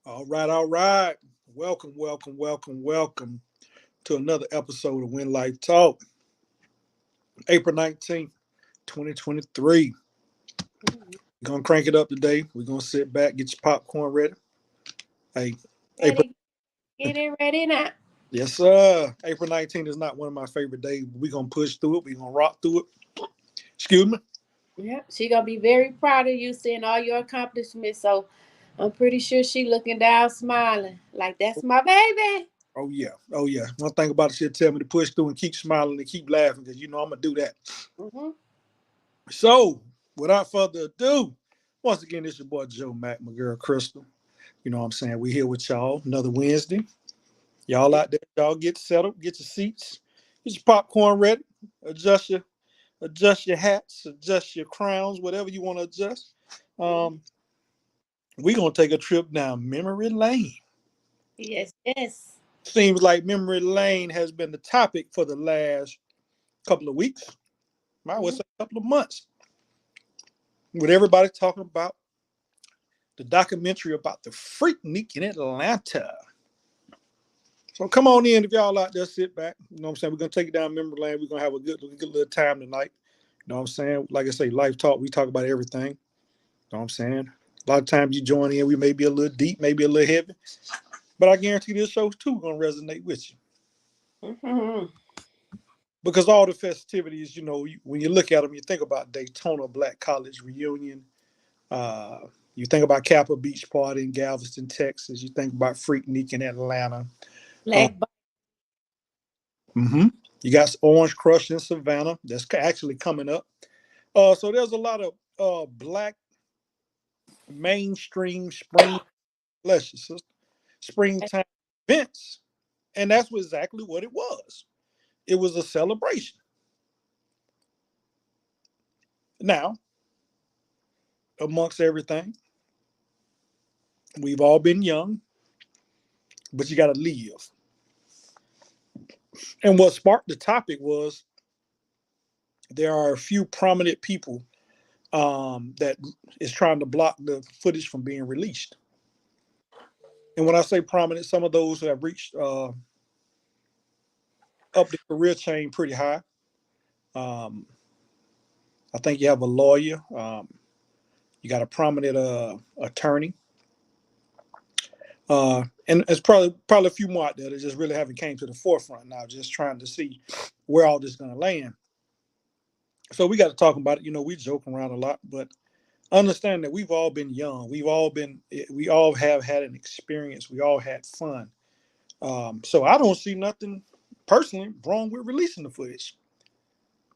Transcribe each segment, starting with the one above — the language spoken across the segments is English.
All right, all right. Welcome, welcome, welcome, welcome to another episode of When Life Talk, April 19th, 2023. We're going to crank it up today. We're going to sit back, get your popcorn ready. Hey, April. Ready, get it ready now. Yes, sir. April 19th is not one of my favorite days, but we're going to push through it. We're going to rock through it. Excuse me. Yep, she gonna be very proud of you seeing all your accomplishments. So I'm pretty sure she looking down, smiling like that's my baby. Oh, yeah. Oh, yeah. One thing about it, she'll tell me to push through and keep smiling and keep laughing because you know I'm going to do that. Mm-hmm. So, without further ado, once again, it's your boy Joe Mack, my girl Crystal. You know what I'm saying? We here with y'all another Wednesday. Y'all out there, y'all get settled, get your seats, get your popcorn ready, adjust your adjust your hats, adjust your crowns, whatever you want to adjust. Um, we're gonna take a trip down memory lane. Yes, yes. Seems like memory lane has been the topic for the last couple of weeks. I would Mhm. say a couple of months. With everybody talking about the documentary about the Freaknik in Atlanta. So come on in if y'all out there, sit back. You know what I'm saying? We're gonna take it down memory lane. We're gonna have a good little time tonight. You know what I'm saying? Like I say, life talk, we talk about everything. You know what I'm saying? A lot of times you join in, we may be a little deep, maybe a little heavy. But I guarantee this show too gonna resonate with you. Mhm. Because all the festivities, when you look at them, you think about Daytona Black College reunion. Uh, you think about Kappa Beach Party in Galveston, Texas. You think about Freaknik in Atlanta. Uh, Black. mhm. You got Orange Crush in Savannah. That's actually coming up. So there's a lot of black mainstream bless you, sister, springtime events, and that's exactly what it was. It was a celebration. Now, amongst everything, we've all been young, but you got to live. And what sparked the topic was there are a few prominent people that is trying to block the footage from being released. And when I say prominent, some of those who have reached up the career chain pretty high. Um, I think you have a lawyer. You got a prominent attorney, and it's probably a few more out there that just really haven't came to the forefront now. Just trying to see where all this is going to land. So we got to talk about it. We joke around a lot, but understand that we've all been young. We all have had an experience. We all had fun. So I don't see nothing personally wrong with releasing the footage.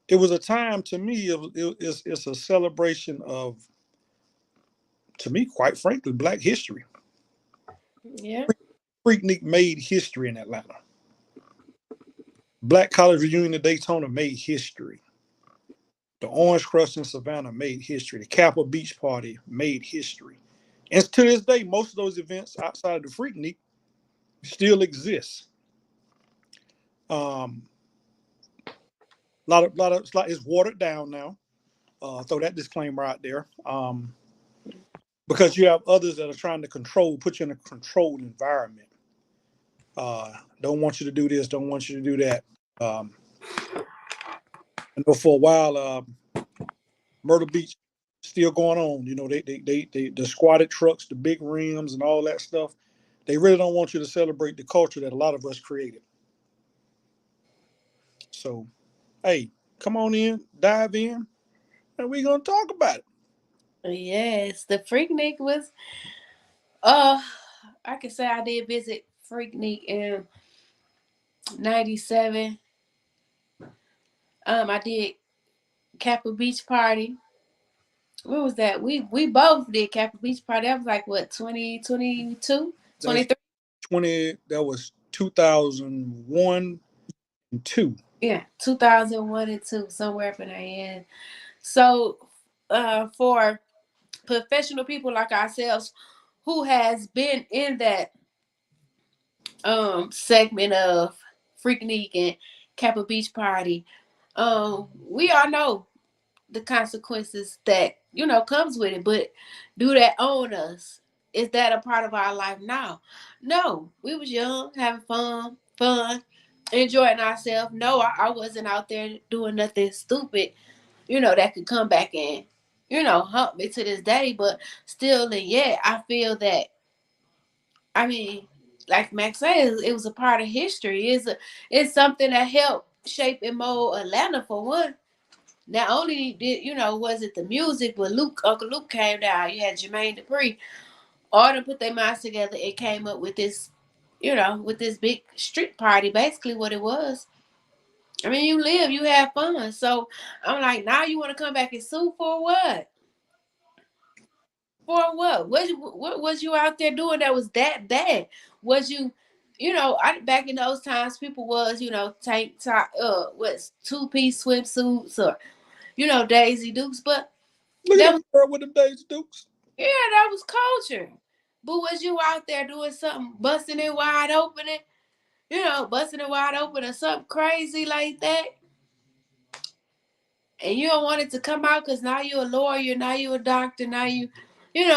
It was a time to me. It's a celebration of, to me, quite frankly, Black history. Yeah. Freaknik made history in Atlanta. Black College Reunion in Daytona made history. The Orange Crush in Savannah made history. The Kappa Beach Party made history. And to this day, most of those events outside of the Freaknik still exist. Um, it's watered down now. Throw that disclaimer out there. Because you have others that are trying to put you in a controlled environment. Don't want you to do this, don't want you to do that. Um, I know for a while, Myrtle Beach still going on. The squatted trucks, the big rims, and all that stuff. They really don't want you to celebrate the culture that a lot of us created. So, hey, come on in, dive in, and we're gonna talk about it. Yes, the Freaknik was. Uh, I can say I did visit Freaknik in '97. I did Kappa Beach Party. What was that? We both did Kappa Beach Party. That was like what 2022, That's 23. 20. That was 2001 and two. Yeah, 2001 and 2, somewhere up in the end. So, for professional people like ourselves who has been in that segment of Freaknik and Kappa Beach Party, we all know the consequences that comes with it, but do that own us? is that a part of our life now? No, we was young, having fun, enjoying ourselves. No, I wasn't out there doing nothing stupid, that could come back and, hump me to this day. But still, and yet, I feel that, I mean, like Max said, it was a part of history. It's something that helped shape and mold Atlanta for one. Not only did was it the music, but Uncle Luke came down. You had Jermaine Dupri. All them put their minds together and came up with this, with this big street party. Basically, what it was. I mean, you live, you have fun. So I'm like, now you want to come back and sue for what? For what? What was you out there doing that was that bad? Was you, back in those times, people was, tank top, what's 2-piece swimsuits or, Daisy Dukes, but Look at that them was, girl with them Daisy Dukes. yeah, that was culture. But was you out there doing something, busting it wide open, and, busting it wide open or something crazy like that? And you don't want it to come out because now you're a lawyer, now you're a doctor, now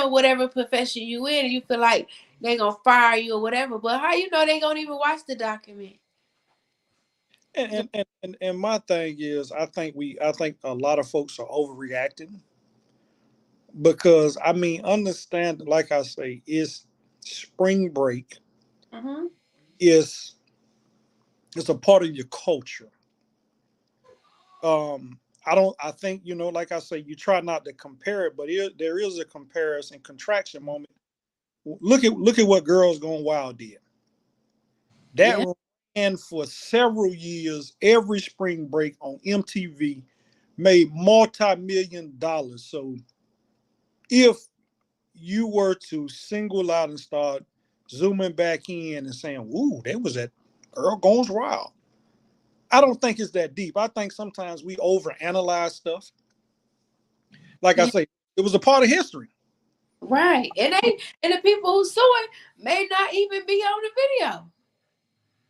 whatever profession you in, and you feel like they gonna fire you or whatever. But how you know they gonna even watch the document? And my thing is, I think a lot of folks are overreacting because I mean, understand, like I say, it's spring break. Mm-hmm. Is it's a part of your culture. I don't. I think like I say, you try not to compare it, but there is a comparison contraction moment. Look at what Girls Gone Wild did. That Yeah. ran for several years, every spring break on MTV, made multi-million dollars. So if you were to single out and start zooming back in and saying, "Ooh, that was at Girl Goes Wild," I don't think it's that deep. I think sometimes we overanalyze stuff. Like I Yeah. say, it was a part of history. Right. And the people who saw it may not even be on the video.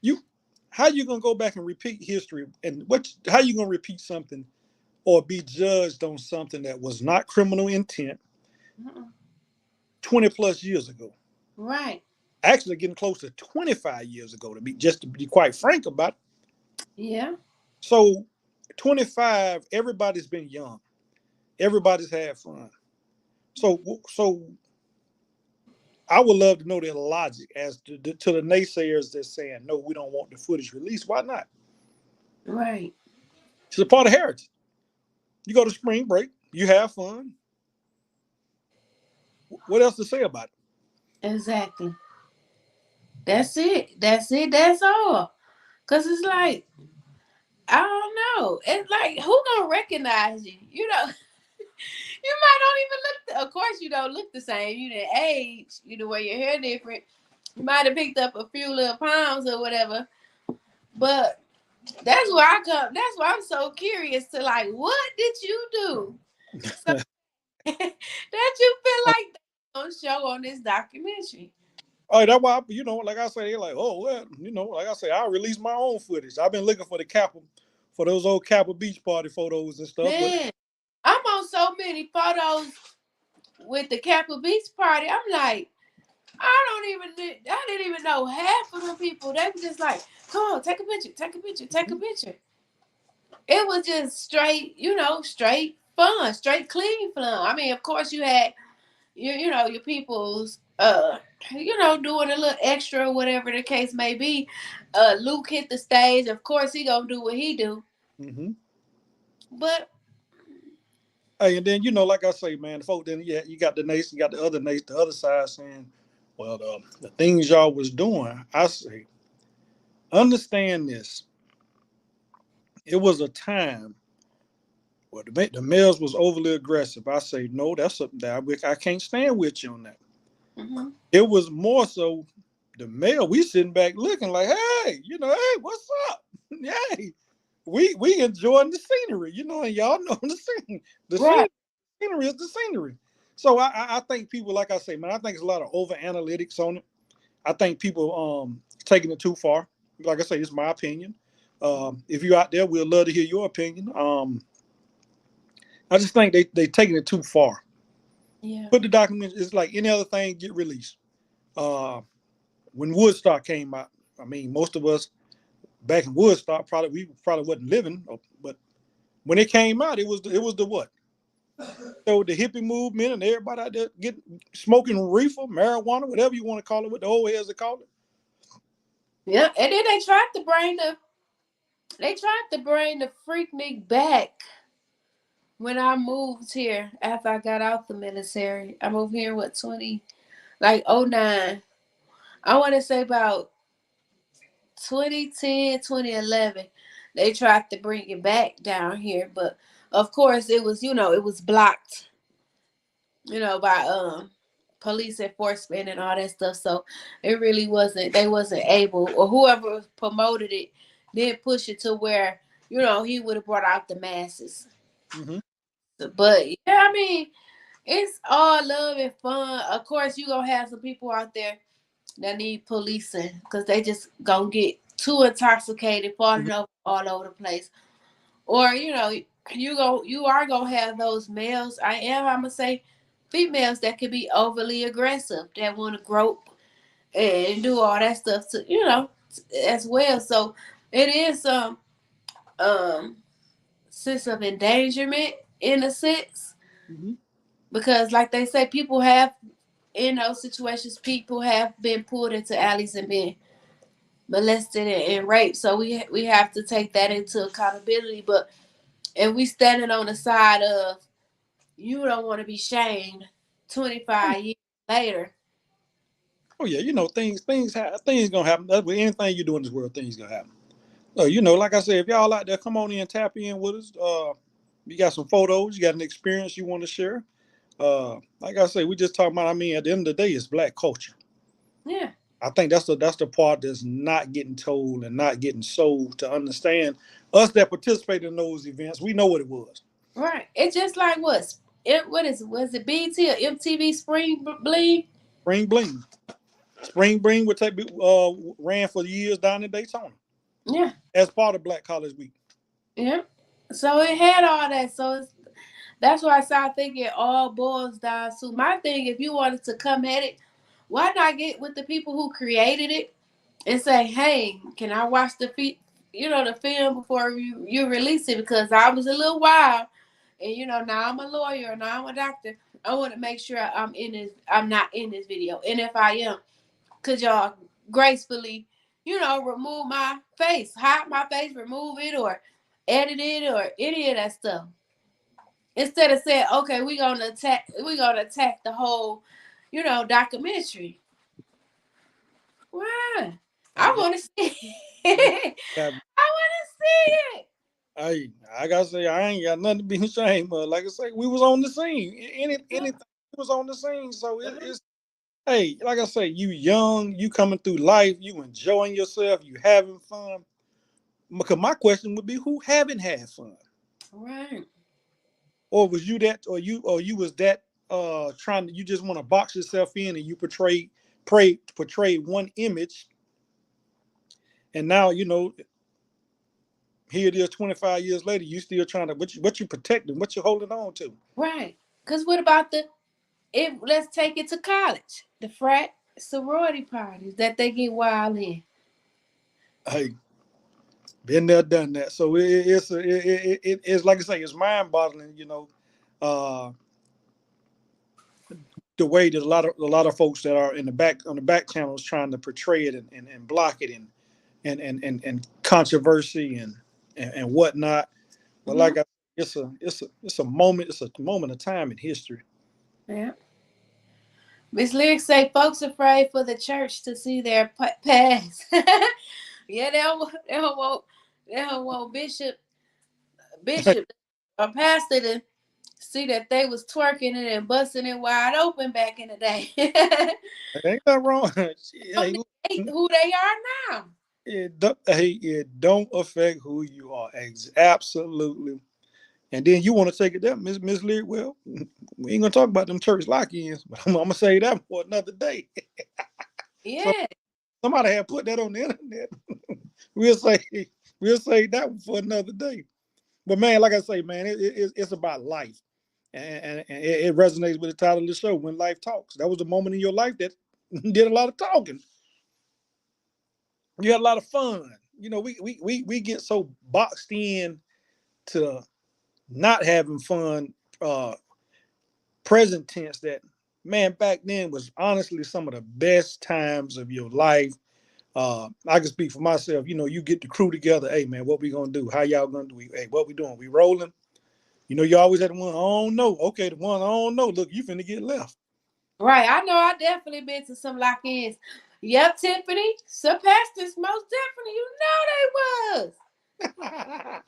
You, how you gonna go back and repeat history, and how you gonna repeat something or be judged on something that was not criminal intent Mm-mm. 20 plus years ago? Right. Actually, getting close to 25 years ago, to be quite frank about it. Yeah. So 25, everybody's been young, everybody's had fun. So I would love to know their logic as to the naysayers that's saying no, we don't want the footage released. Why not? Right. It's a part of heritage. You go to spring break, you have fun. What else to say about it? Exactly. That's it. That's it. That's all. Cause it's like, I don't know. It's like, who gonna recognize you? You might don't even look. Of course, you don't look the same. You didn't age. You the way your hair different. You might have picked up a few little pounds or whatever. But that's where I come. That's why I'm so curious to like, what did you do so that you feel like that on show on this documentary? Oh, that's why like I say, they're like, oh well, like I say, I release my own footage. I've been looking for the Kappa, for those old Kappa beach party photos and stuff, but Man, I'm on so many photos with the Kappa Beach party. I'm like, I didn't even know half of the people. They were just like, come on, take a picture, take a picture, take a picture. It was just straight, straight fun, straight clean fun. I mean, of course you had your people's doing a little extra, whatever the case may be. Luke hit the stage. Of course he gonna do what he do. mm-hmm. But Hey, and then like I say, man, the folk. Then yeah, you got the nation, you got the other nation, the other side saying, well, the things y'all was doing. I say, understand this. It was a time where the males was overly aggressive. I say, no, that's something that I can't stand with you on that. mm-hmm. It was more so the male. We sitting back looking like, hey, hey, what's up? Hey, we enjoying the scenery, and y'all know the scene. The Right. scenery is the scenery. So I think people, like I say, man, I think it's a lot of over analytics on it. I think people taking it too far. Like I say, it's my opinion. If you're out there, we'd love to hear your opinion. I just think they taking it too far. Yeah. Put the document. It's like any other thing get released. Uh, when Woodstock came out, I mean, most of us back in Woodstock we probably wasn't living, but when it came out, it was the what? So the hippie movement and everybody out there getting smoking reefer, marijuana, whatever you want to call it, what the old heads they call it. Yeah. And then they tried to bring the Freaknik back when I moved here after I got out the military. I moved here what 20 like '09. I want to say about 2010, 2011. They tried to bring it back down here, but of course it was, it was blocked, by police enforcement and all that stuff. So it really wasn't they wasn't able, or whoever promoted it didn't push it to where, he would have brought out the masses. Mm-hmm. But yeah, I mean, it's all love and fun. Of course, you gonna have some people out there that need policing because they just gonna get too intoxicated, falling over all over the place. Or you are gonna have those males. I'm gonna say females that could be overly aggressive, that want to grope and do all that stuff to as well. So it is some um sense of endangerment in a sense, Mm-hmm. because like they say, people have in those situations, people have been pulled into alleys and been molested and raped. So we have to take that into accountability. But if we standing on the side of, you don't want to be shamed 25 years later. Oh yeah, things gonna happen. That's with anything you do in this world, things gonna happen. Like I said, if y'all out there, come on in, tap in with us. You got some photos, you got an experience you want to share. Like I say, we just talking about. I mean, at the end of the day, it's black culture. Yeah. I think that's the part that's not getting told and not getting sold to understand. Us that participated in those events, we know what it was. Right. It's just like what is it? Was it BT or MTV Spring Bling? Spring Bling, Spring Bling would take ran for years down in Daytona Yeah. as part of Black College Week. Yeah. So it had all that. So that's why I started thinking it all boils down to my thing. If you wanted to come at it, why not get with the people who created it and say, "Hey, can I watch the film before you release it?" Because I was a little wild, and now I'm a lawyer and now I'm a doctor. I want to make sure I'm not in this video, and if I am, could y'all gracefully, remove my face, hide my face, remove it, or edit it, or any of that stuff. Instead of saying, okay, we're gonna attack the whole, documentary. Why? I Hey, want to see it. I want to see it. I gotta say, I ain't got nothing to be ashamed of. Like I say, we was on the scene. Anything was on the scene. So it's hey, like I say, you young, you coming through life, you enjoying yourself, you having fun. Because my question would be, who haven't had fun? Right. Or was you that, or you was that trying to, you just want to box yourself in and you portray one image, and now here it is 25 years later, you still trying to what you protecting, what you holding on to. Right. Because what about let's take it to college. The frat sorority parties that they get wild in. Hey, been there, done that. So it's like I say, it's mind boggling. Uh, the way that a lot of folks that are in the back on the back channels trying to portray it and block it and controversy and whatnot. But Hmm. like it's a moment of time in history. Yeah. Miss Lyric say folks afraid for the church to see their past. Yeah, they don't want bishop or pastor to see that they was twerking it and busting it wide open back in the day. Ain't that wrong? Don't Hey, negate who they are now. it don't affect who you are. Absolutely. And then you want to take it there, Miss Leary. Well, we ain't gonna talk about them church lock-ins, but I'm gonna say that for another day. So Yeah. somebody had put that on the internet. we'll say we'll say that one for another day. But man, like I say, man, it's about life. and it resonates with the title of the show, When Life Talks. That was a moment in your life that did a lot of talking. You had a lot of fun. You know, we get so boxed in to not having fun, present tense, that man, back then was honestly some of the best times of your life. I can speak for myself. You know, you get the crew together. Hey man, what we gonna do? How y'all gonna do? Hey, what we doing? We rolling? You know, you always had the one, I don't know. Okay, the one, I don't know. Look, you finna get left. Right. I know I definitely been to some lock-ins. Yep, Tiffany. Some pastors, most definitely. You know they was.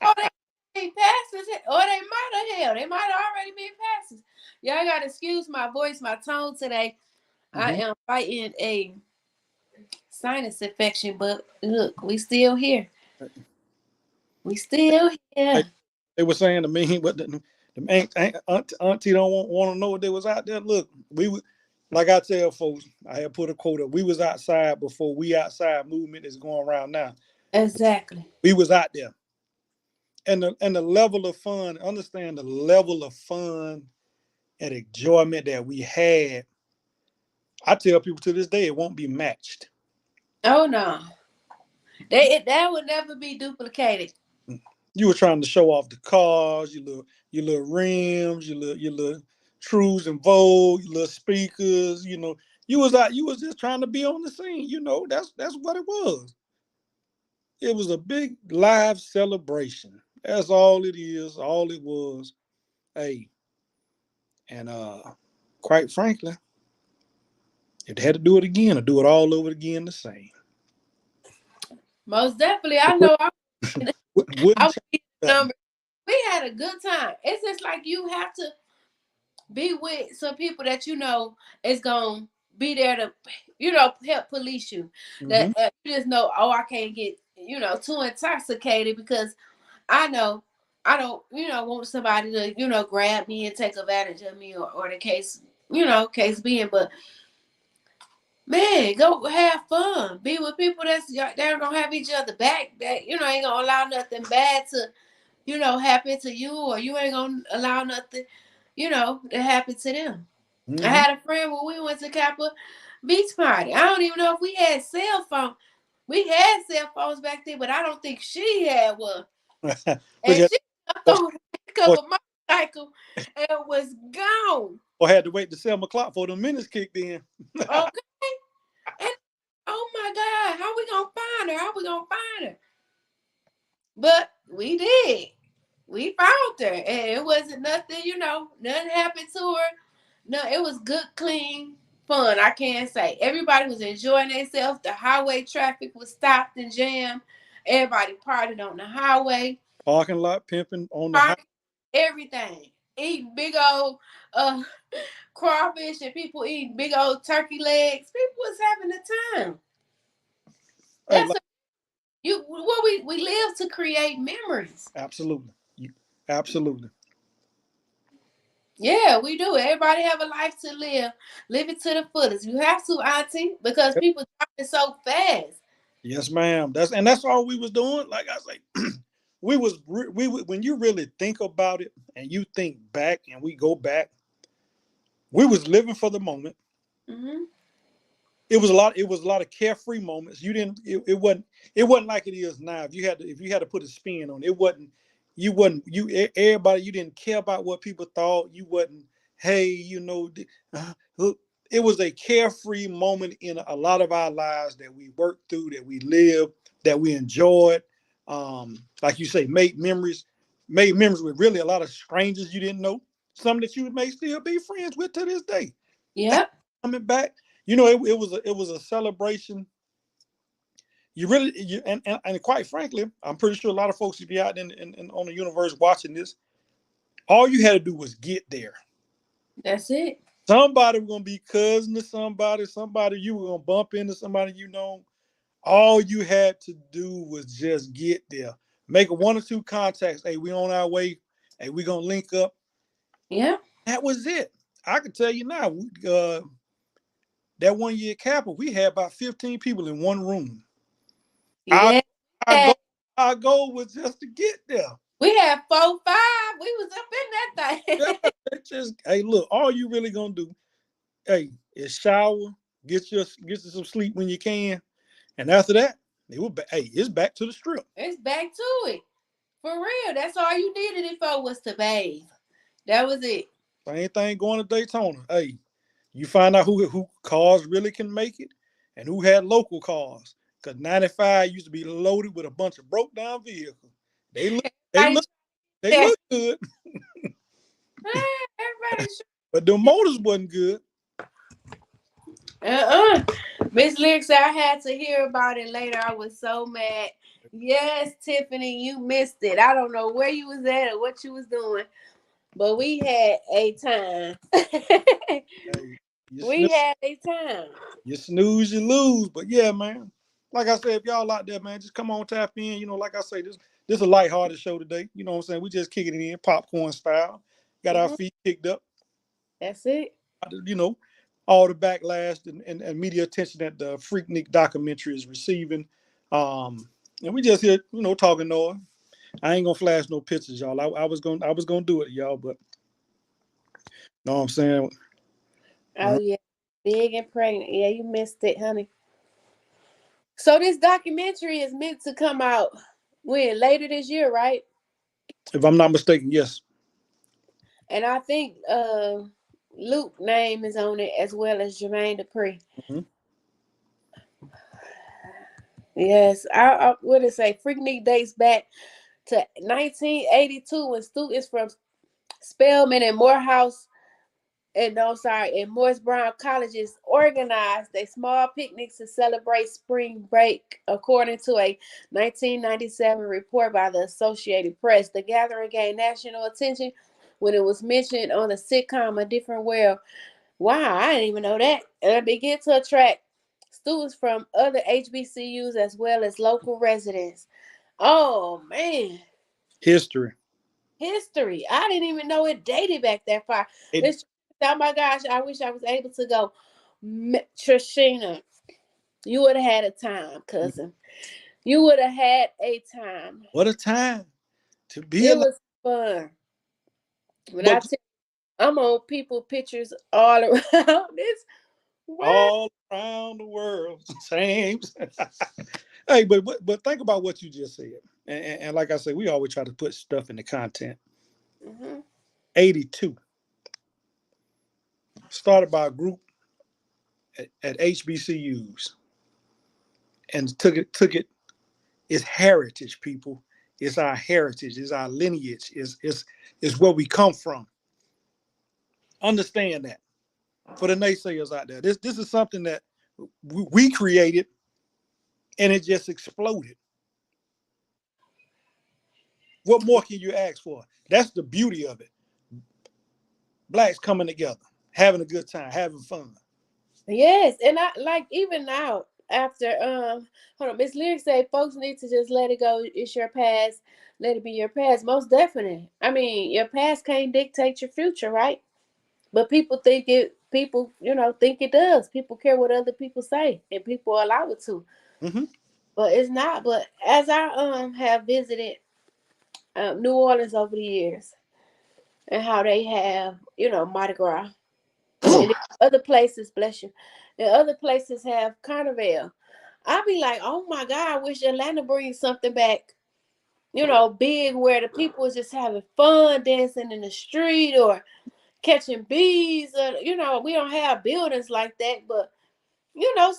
Oh, they ain't pastors. Or they might have hell. They might have already been pastors. Y'all gotta excuse my voice, my tone today. I Mm-hmm. am fighting a sinus infection, but look, we still here. We still Hey, here. they were saying to me, but auntie don't want to know what they was out there. Look, we would, like I tell folks, I had put a quote up. We was outside before we outside movement is going around now. Exactly. We was out there, and the level of fun. Understand the level of fun and enjoyment that we had. I tell people to this day it won't be matched. Oh no. That would never be duplicated. You were trying to show off the cars, your little rims, your little trues and Vogue, your little speakers. You know, you was just trying to be on the scene. You know, that's what it was. It was a big live celebration. That's all it is. All it was. Hey, and quite frankly, if they had to do it again, or do it all over again, the same. Most definitely. It I know I wouldn't would change be the nothing. number. We had a good time. It's just like you have to be with some people that you know is gonna be there to, help police you. That Hmm. you just know, oh, I can't get too intoxicated because I know I don't want somebody to grab me and take advantage of me or the case being. But man, go have fun. Be with people that gonna have each other back. That ain't gonna allow nothing bad to happen to you, or you ain't gonna allow nothing to happen to them. I Hmm. had a friend when we went to Kappa beach party. I don't even know if we had cell phone. We had cell phones back then, but I don't think she had one. Look And at she jumped or, on the back of or, a motorcycle and was gone. or had to wait to 7 o'clock for the minutes kicked in. Okay. And oh my God, how we gonna find her? How we gonna find her? But we did. We found her. And it wasn't nothing, nothing happened to her. No, it was good, clean fun. I can't say. Everybody was enjoying themselves. The highway traffic was stopped and jammed. Everybody partied on the highway. Parking lot pimping on the high. Party, everything. Eating big old uh crawfish and people eating big old turkey legs. People was having a time. Hey, That's like, a, you what we live to create memories. absolutely, absolutely. Yeah, we do. Everybody have a life to live. Live it to the fullest. You have to, Auntie, because people driving so fast. Yes, ma'am. That's all we was doing. Like I say, when you really think about it and you think back and we go back, we was living for the moment. Hmm. It was a lot of carefree moments. You didn't it wasn't like it is now. If you had to put a spin on it, it wasn't you wasn't you everybody, you didn't care about what people thought. You wasn't, hey, uh, it was a carefree moment in a lot of our lives that we worked through, that we lived, that we enjoyed. Like you say, made memories with really a lot of strangers you didn't know, some that you may still be friends with to this day. Yep. Coming back, it was a celebration. And quite frankly, I'm pretty sure a lot of folks, if you're out on the universe watching this, all you had to do was get there. That's it. Somebody was gonna be cousin to somebody, somebody you were gonna bump into somebody you know. All you had to do was just get there. Make a one or two contacts. Hey, we on our way. Hey, we gonna link up. Yep. That was it. I can tell you now, that 1 year Kappa, we had about 15 people in one room. Our, Yeah. our goal our goal was just to get there. We had 4, 5. We was up in that Yeah, thing. they just hey, look, all you really gonna do, hey, is shower, get you some sleep when you can, and after that, hey, it's back to the strip. It's back to it. For real. That's all you needed it for was to bathe. That was it. Same thing going to Daytona. Hey, you find out who cars really can make it, and who had local cars. Cause 95 used to be loaded with a bunch of broke down vehicles. They look, they Everybody look, they there. look good, Everybody but the motors wasn't good. uh-uh. Miss Lyric said I had to hear about it later. I was so mad. Yes, Tiffany, you missed it. I don't know where you was at or what you was doing, but we had a time. Hey, you We snooze, had a time. you snooze, you lose. But yeah, man. Like I said, if y'all out there, man, just come on tap in. You know, like I say, this a lighthearted show today. You know what I'm saying? We just kicking it in, popcorn style. Got our Hmm. feet kicked up. That's it. You know, all the backlash and media attention that the Freaknik documentary is receiving. And we just here, you know, talking Noah. I ain't gonna flash no pictures, y'all. I was gonna do it, y'all, but know what I'm saying? Oh yeah, big and pregnant. Yeah, you missed it, honey. So this documentary is meant to come out when later this year, right? If I'm not mistaken, yes. And I think Luke name is on it as well as Jermaine Dupri. Mhm. Yes, I what did it say? Freaknik dates back to 1982 when students from Spelman and Morehouse and no sorry and Morris Brown colleges organized a small picnic to celebrate spring break, according to a 1997 report by the Associated Press. The gathering gained national attention when it was mentioned on the sitcom A Different World. Wow, I didn't even know that. And it began to attract students from other HBCUs as well as local residents. Oh man, History. history. I didn't even know it dated back that far. It Miss, oh my gosh, I wish I was able to go. Trishina, you would have had a time, cousin. You would have had a time. what a time to be It alive. was fun. When I But tell you, I'm on people pictures all around this world. all around the world, same. Hey, but think about what you just said. And like I said, we always try to put stuff in the content. Hmm. 82 started by a group at HBCUs and took it. It's heritage, people. It's our heritage. It's our lineage. It's where we come from. Understand that for the naysayers out there. This is something that we created and it just exploded. What more can you ask for? That's the beauty of it. Blacks coming together, having a good time, having fun. Yes, and I like even now after hold on, Miss Lyric said folks need to just let it go. It's your past. Let it be your past. Most definitely. I mean, your past can't dictate your future, right? But people think it. People, think it does. People care what other people say, and people allow it to. Hmm. But it's not. But as I have visited New Orleans over the years, and how they have Mardi Gras, and other places, bless you, and other places have Carnival. I be like, oh my God, I wish Atlanta brings something back, big where the people is just having fun, dancing in the street or catching bees. Or, we don't have buildings like that, but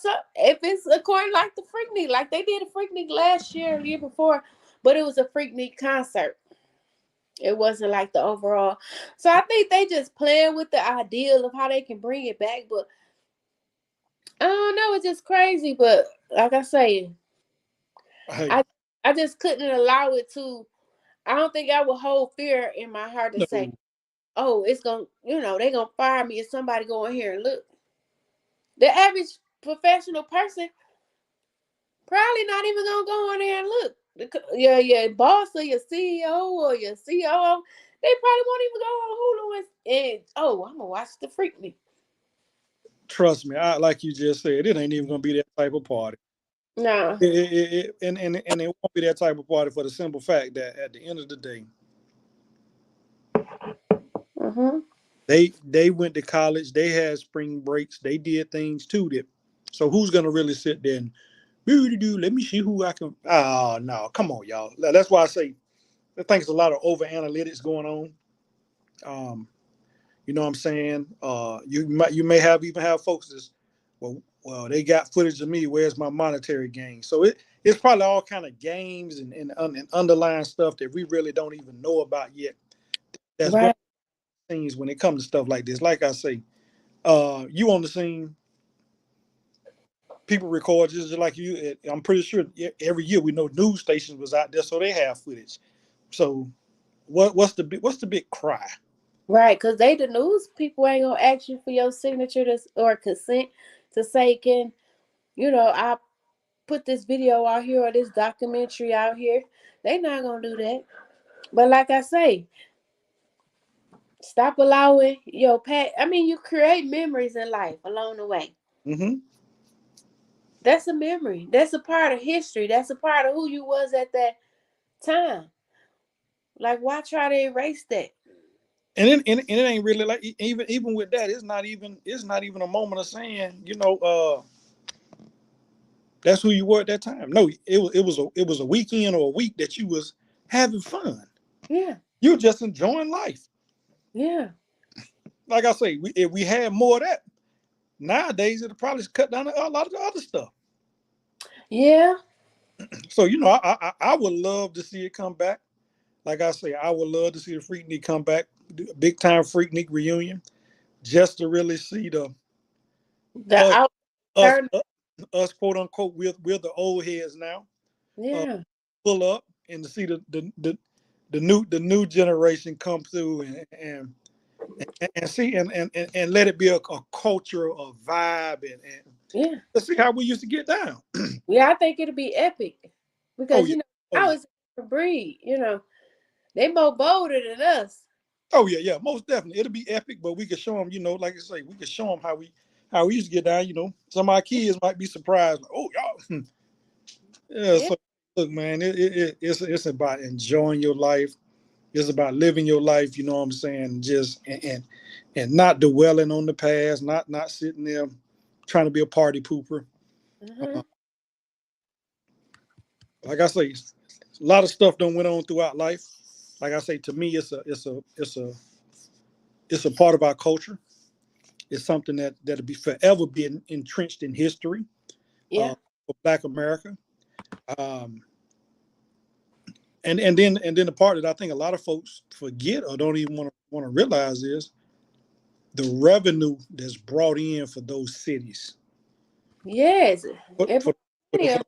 so if it's according like the Freaknik, like they did a Freaknik last year, the year before, but it was a Freaknik concert. It wasn't like the overall. So I think they just playing with the ideal of how they can bring it back, but I don't know, it's just crazy. But like I say, Hey, I I just couldn't allow it to. I don't think I would hold fear in my heart to say, no, "Oh, it's gonna, they gonna fire me if somebody go in here and look." The average professional person probably not even gonna go in there and look. Your boss or your CEO or your COO, they probably won't even go on Hulu and oh, I'm gonna watch the Freaknik. trust me. Like you just said, it ain't even gonna be that type of party. No. And it won't be that type of party for the simple fact that at the end of the day, Mm-hmm. they went to college, they had spring breaks, they did things too. That so who's gonna really sit there and do? Let me see who I can. Oh no, come on, y'all. That's why I say I think it's a lot of over analytics going on. Um, you know what I'm saying? You may have even have folks that's well they got footage of me. Where's my monetary gain? So it's probably all kind of games and underlying stuff that we really don't even know about yet. That's going Right. things when it comes to stuff like this. Like I say, you on the scene, people record just like you. I'm pretty sure every year we know news stations was out there, so they have footage. So what's the big cry? Right. Because they the news people ain't gonna ask you for your signature or consent to say, can I put this video out here or this documentary out here. They not gonna do that. But like I say, stop allowing your past. I mean, you create memories in life along the way. Hmm. That's a memory. That's a part of history. That's a part of who you was at that time. Like, why try to erase that? And it ain't really like even with that, it's not even a moment of saying that's who you were at that time. No, it was a weekend or a week that you was having fun. Yeah, You were just enjoying life. yeah, Like I say, if we had more of that nowadays, it'd probably cut down a lot of the other stuff. yeah. So I would love to see it come back. Like I say, I would love to see the Freaknik come back, big time Freaknik reunion, just to really see the The us out us turn. us quote unquote we're the old heads now. Uh, Yeah, pull up and to see the new generation come through and see and let it be a culture, a vibe, and yeah, let's see how we used to get down. yeah. I think it'll be epic Oh because yeah, oh I yeah, was a breed. They more bolder than us. oh yeah, yeah. Most definitely, it'll be epic. But we could show them, like I say, we could show them how we used to get down. Some of our kids might be surprised. Like, oh y'all, yeah. Yeah. So look, man, it's about enjoying your life. It's about living your life. You know what I'm saying? Just and not dwelling on the past. Not sitting there trying to be a party pooper. Uh-huh. Uh, like I say, a lot of stuff done went on throughout life. Like I say, to me, it's a part of our culture. It's something that'll be forever be entrenched in history Yeah. for Black America. Um, and then the part that I think a lot of folks forget or don't even want to realize is the revenue that's brought in for those cities, Yes. for Every for, for, area.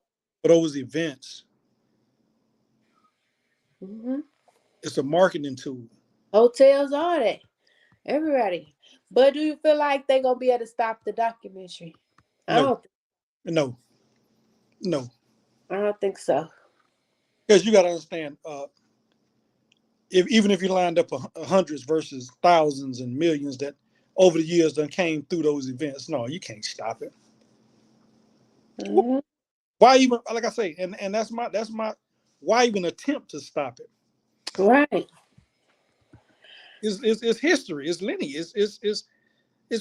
for those events. Hmm. It's a marketing tool. Hotels, all that. Everybody. But do you feel like they gonna be able to stop the documentary? I No, don't. no, no, I don't think so. because you got to understand. Even if you lined up hundreds versus thousands and millions that over the years done came through those events, no, you can't stop it. Hmm. Why even like I say, and that's my why even attempt to stop it? Right. It's history, it's lineage, it's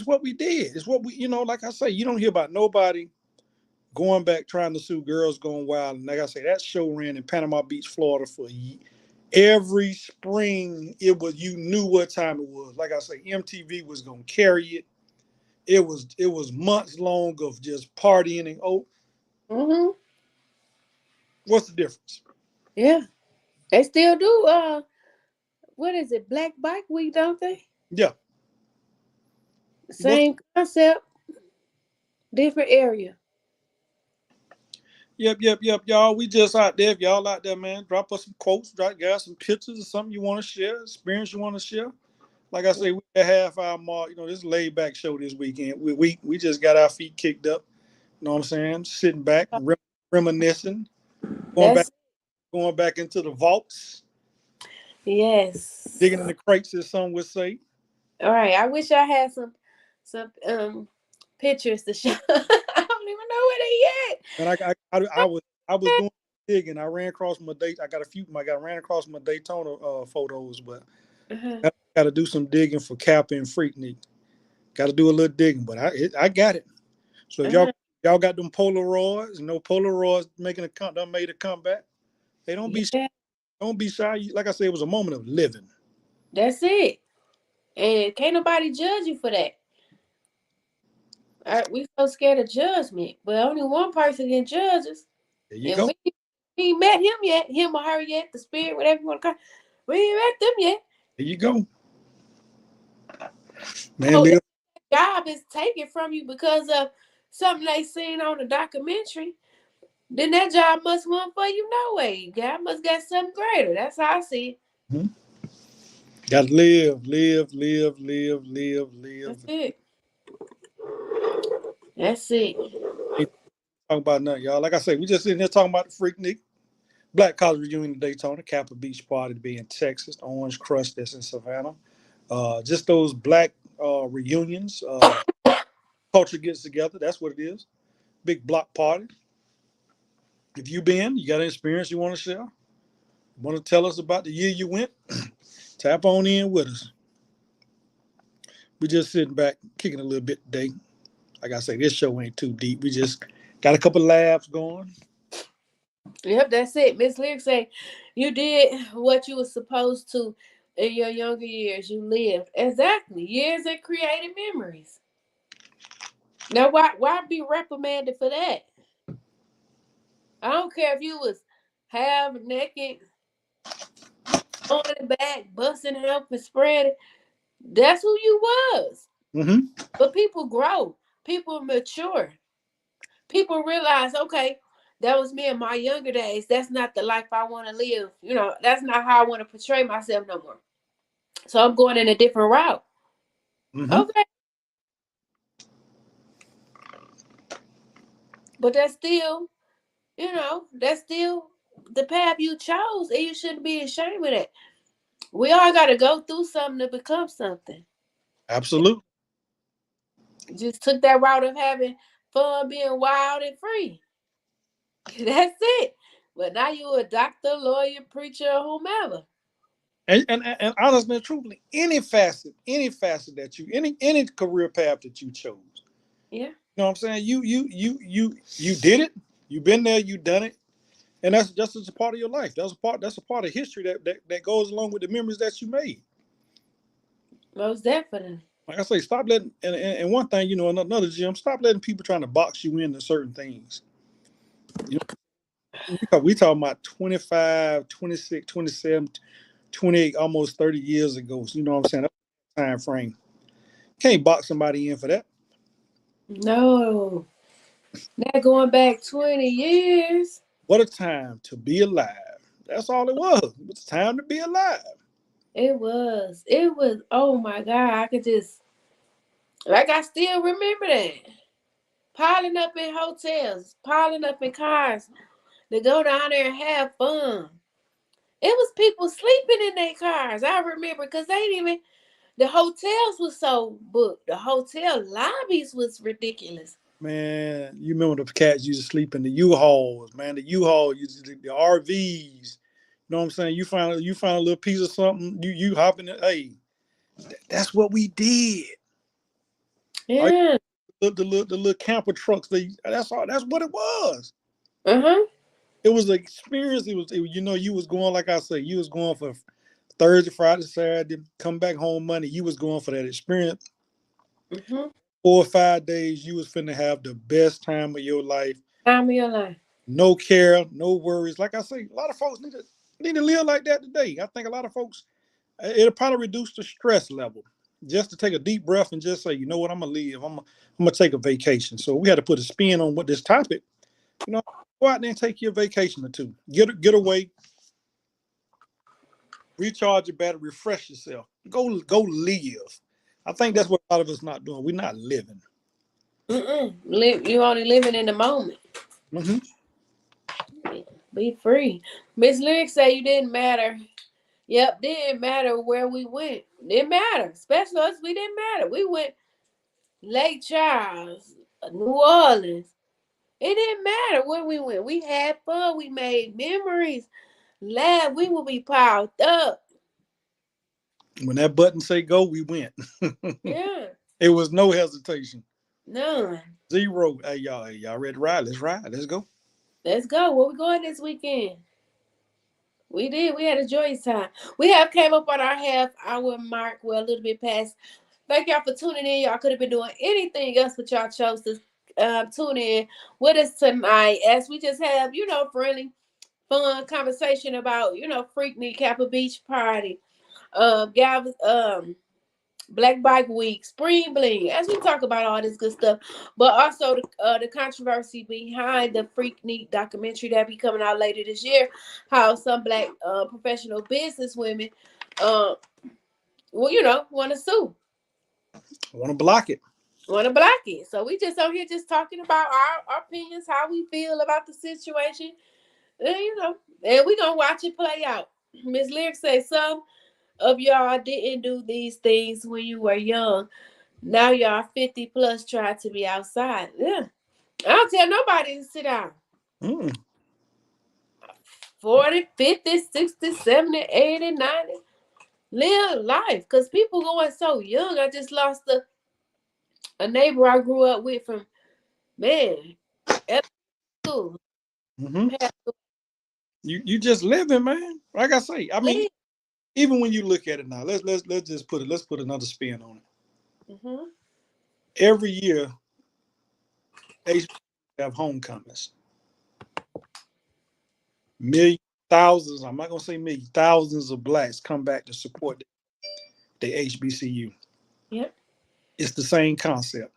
what we did, it's what we like I say, you don't hear about nobody going back trying to sue Girls Gone Wild. And like I say, that show ran in Panama Beach, Florida for every spring. You knew what time it was. Like I say, MTV was gonna carry it. It was months long of just partying and Hmm. what's the difference? Yeah. They still do. What is it? Black Bike Week, don't they? Yeah. What's Same concept, different area. Yep, y'all. We just out there. If y'all out there, man, drop us some quotes, drop guys some pictures or something you want to share, experience you want to share. Like I say, we at half hour mark. This laid back show this weekend. We just got our feet kicked up. You know what I'm saying? Sitting back, reminiscing, going back That's going back into the vaults, yes. digging in the crates, as some would say. All right. I wish I had some pictures to show. I don't even know yet. And I was doing digging. I ran across my date. I got a few. I got ran across my Daytona photos, but Uh-huh. I got to do some digging for Kappa and Freaknik. Got to do a little digging, but I got it. So if Uh-huh. y'all got them Polaroids, Polaroids making done made a comeback. They Yeah, don't be shy. Like I said, it was a moment of living. that's it. And can't nobody judge you for that. We so scared of judgment, but only one person can judge us, There you and go. we ain't met him yet, him or her yet, the spirit, whatever you want to call. We ain't met them yet. There you go, man. So if Live. that job is taken from you because of something they seen on a documentary, then that job must want for you no way. God must got something greater. That's how I see it. Mhm. Got to live, live, live, live, live, That's live. it. That's it. Ain't talking about nothing, y'all. Like I said, we just sitting here talking about the Freaknik Black College reunion in Daytona, Kappa Beach Party to be in Texas, the Orange Crush that's in Savannah. Just those black reunions, culture gets together. That's what it is. Big block party. If you been, you got an experience you want to share, want to tell us about the year you went, tap on in with us. We just sitting back, kicking a little bit today. Like I say, this show ain't too deep. We just got a couple laughs going. Yep, that's it. Miss Lyric say you did what you were supposed to in your younger years. You lived. Exactly. Years of creating memories. Now why be reprimanded for that? I don't care if you was half naked, on the back, busting up and spreading. That's who you was. Hmm. But people grow. People mature. People realize, okay, that was me in my younger days. That's not the life I want to live. That's not how I want to portray myself no more. So I'm going in a different route. Hmm. Okay. But that's still the path you chose, and you shouldn't be ashamed of that. We all got to go through something to become something. Absolutely. Just took that route of having fun, being wild and free. That's it. But now you a doctor, lawyer, preacher, or whomever. And honestly and truthfully, any facet that any career path that you chose, Yeah. you know what I'm saying? You did it. You've been there. You done it, and that's just as a part of your life. That's a part of history that goes along with the memories that you made. Most definitely. Like I say, stop letting and one thing, another Jim, stop letting people trying to box you into certain things. You we talking about 25, 26, 27, 28, almost 30 years ago. So, you know what I'm saying? That's the time frame. Can't box somebody in for that. No. Not going back 20 years. What a time to be alive. That's all it was. It was time to be alive. It was. It was. Oh my God. I could just, like, I still remember that. Piling up in hotels, piling up in cars to go down there and have fun. It was people sleeping in their cars. I remember because they didn't even, the hotels was so booked. The hotel lobbies was ridiculous. Man, you remember the cats used to sleep in the U-Hauls, man. The U-Haul, the RVs. You know what I'm saying? You find a little piece of something, you hop in it. Hey, that's what we did. All Yeah. the little camper trucks, that's all that's what it was. Uh-huh. It was an experience. You was going, like I say, you was going for Thursday, Friday, Saturday, come back home Monday. You was going for that experience. Mm-hmm. 4 or 5 days, you was finna have the best time of your life. Time of your life. No care, no worries. Like I say, a lot of folks need to live like that today. I think a lot of folks, it'll probably reduce the stress level. Just to take a deep breath and just say, you know what, I'm gonna leave. I'm gonna take a vacation. So we had to put a spin on what this topic. You know, go out there and take your vacation or two. Get away, recharge your battery, refresh yourself. Go live. I think that's what a lot of us not doing. We're not living. You only living in the moment. Hmm. Be free. Miss Lyric say you didn't matter. Yep, didn't matter where we went. Didn't matter. Especially us, we didn't matter. We went Lake Charles, New Orleans. It didn't matter where we went. We had fun. We made memories. Laugh. We would be piled up. When that button say go, we went. Yeah. It was no hesitation. None. Zero. Hey, y'all ready to ride? Let's ride. Let's go. Let's go. Where we going this weekend? We did. We had a joyous time. We have came up on our half hour mark. Well, a little bit past. Thank y'all for tuning in. Y'all could have been doing anything else, but y'all chose to tune in with us tonight as we just have, friendly, fun conversation about, Freaknik Kappa Beach Party, Black Bike Week, Spring Bling, as we talk about all this good stuff, but also the controversy behind the Freaknik documentary that be coming out later this year, how some black professional business women, uh, want to sue, I want to block it. want to block it. So we just out here just talking about our opinions, how we feel about the situation, and we gonna watch it play out. Miss Lyric say some of y'all didn't do these things when you were young. Now y'all 50 plus try to be outside. Yeah. I don't tell nobody to sit down. Mm. 40, 50, 60, 70, 80, 90. Live life. Because people going so young. I just lost a neighbor I grew up with from, man, at school. Hmm. You just living, man. Like I say, I mean, even when you look at it now, let's just put another spin on it. Mm-hmm. Every year, they have homecomings. Millions, thousands. I'm not gonna say millions. Thousands of blacks come back to support the HBCU. Yep. It's the same concept.